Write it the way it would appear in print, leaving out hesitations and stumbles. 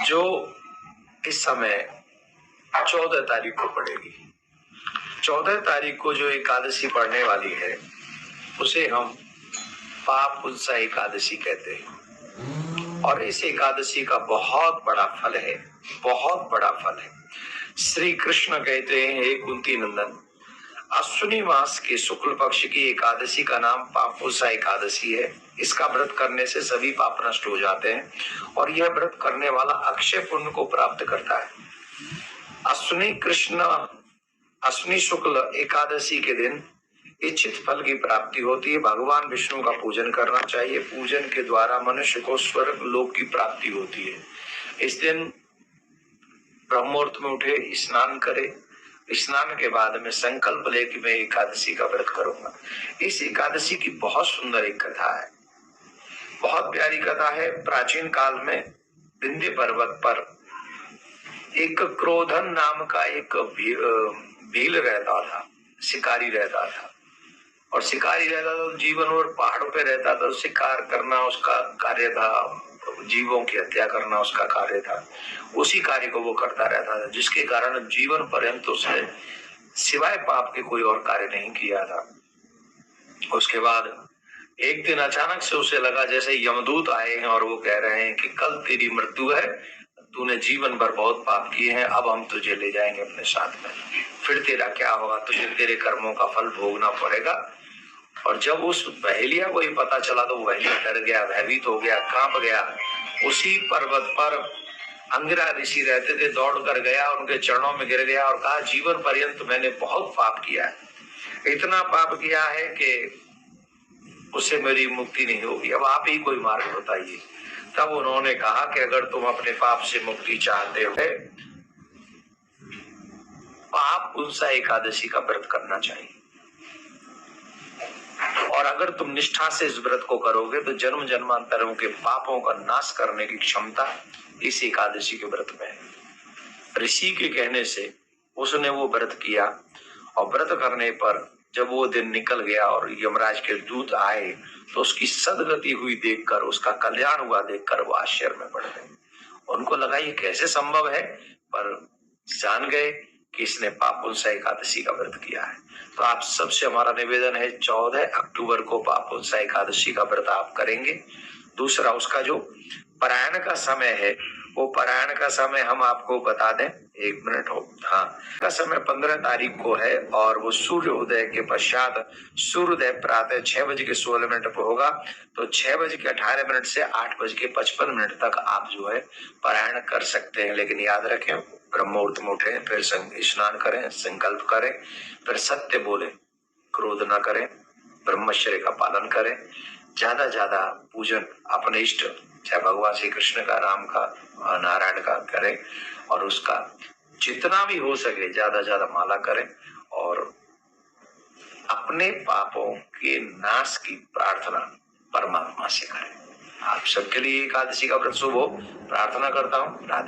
जो इस समय 14 तारीख को पड़ेगी। 14 तारीख को जो एकादशी पड़ने वाली है उसे हम पाप उल्सा एकादशी कहते हैं और इस एकादशी का बहुत बड़ा फल है, बहुत बड़ा फल है। श्री कृष्ण कहते हैं, हे कुंती नंदन, अश्विनी मास के शुक्ल पक्ष की एकादशी का नाम पापुसा एकादशी है। इसका व्रत करने से सभी पाप नष्ट हो जाते हैं और यह व्रत करने वाला अक्षय पुण्य को प्राप्त करता है। अश्विनी शुक्ल एकादशी के दिन इच्छित फल की प्राप्ति होती है। भगवान विष्णु का पूजन करना चाहिए। पूजन के द्वारा मनुष्य को स्वर्ग लोक की प्राप्ति होती है। इस दिन ब्रह्ममुहूर्त में उठे, स्नान करे, स्नान के बाद में संकल्प ले कि मैं एकादशी का व्रत करूंगा। इस एकादशी की बहुत सुंदर एक कथा है, बहुत प्यारी कथा है। प्राचीन काल में विंध्य पर्वत पर एक क्रोधन नाम का एक भील रहता था, शिकारी रहता था। और शिकारी रहता था, जीवन और पहाड़ों पे रहता था। शिकार करना उसका कार्य था, जीवों की हत्या करना उसका कार्य था। उसी कार्य को वो करता रहता था, जिसके कारण जीवन पर्यंत उसने सिवाय पाप के कोई और कार्य नहीं किया था। उसके बाद एक दिन अचानक से उसे लगा जैसे यमदूत आए हैं और वो कह रहे हैं कि कल तेरी मृत्यु है, तूने जीवन भर बहुत पाप किए हैं, अब हम तुझे ले जाएंगे अपने साथ में। फिर तेरा क्या होगा, तुझे तेरे कर्मों का फल भोगना पड़ेगा। और जब उस बहेलिया को ही पता चला तो बहेलिया डर गया, भयभीत हो गया, कांप गया। उसी पर्वत पर अंगिरा ऋषि रहते थे, दौड़ कर गया, उनके चरणों में गिर गया और कहा, जीवन पर्यंत मैंने बहुत पाप किया है, इतना पाप किया है कि उससे मेरी मुक्ति नहीं होगी, अब आप ही कोई मार्ग बताइए। तब उन्होंने कहा कि अगर तुम अपने पाप से मुक्ति चाहते हो, पाप उल्सा एकादशी का व्रत करना चाहिए। और अगर तुम निष्ठा से इस व्रत को करोगे तो जन्म जन्मांतरों के पापों का नाश करने की क्षमता इस एकादशी के व्रत में है। ऋषि के कहने से उसने वो व्रत किया और व्रत करने पर जब वो दिन निकल गया और यमराज के दूत आए तो उसकी सदगति हुई देखकर, उसका कल्याण हुआ देखकर वो आश्चर्य में पड़ गए। उनको लगा ये कैसे संभव है, पर जान गए कि इसने पापुल्सा एकादशी का व्रत किया है। तो आप सबसे हमारा निवेदन है, 14 अक्टूबर को पापुल्सा एकादशी का व्रत आप करेंगे। दूसरा, उसका जो पारायण का समय है, वो पारायण का समय हम आपको बता दें, 1 मिनट हो, हाँ, का समय 15 तारीख को है और वो सूर्योदय के पश्चात, सूर्योदय प्रातः 6:16 पर होगा। तो 6:18 से 8:55 तक आप जो है पारायण कर सकते हैं। लेकिन याद रखें, ब्रह्ममुहूर्त में उठे, फिर स्नान करें, संकल्प करें, फिर सत्य बोले, क्रोध न करें, ब्रह्मचर्य का पालन करें, ज्यादा पूजन अपने इष्ट, चाहे भगवान श्री कृष्ण का, राम का, नारायण का करें और उसका जितना भी हो सके ज्यादा माला करें और अपने पापों के नाश की प्रार्थना परमात्मा से करें। आप सबके लिए एकादशी का व्रत शुभ हो, प्रार्थना करता हूँ। राधे।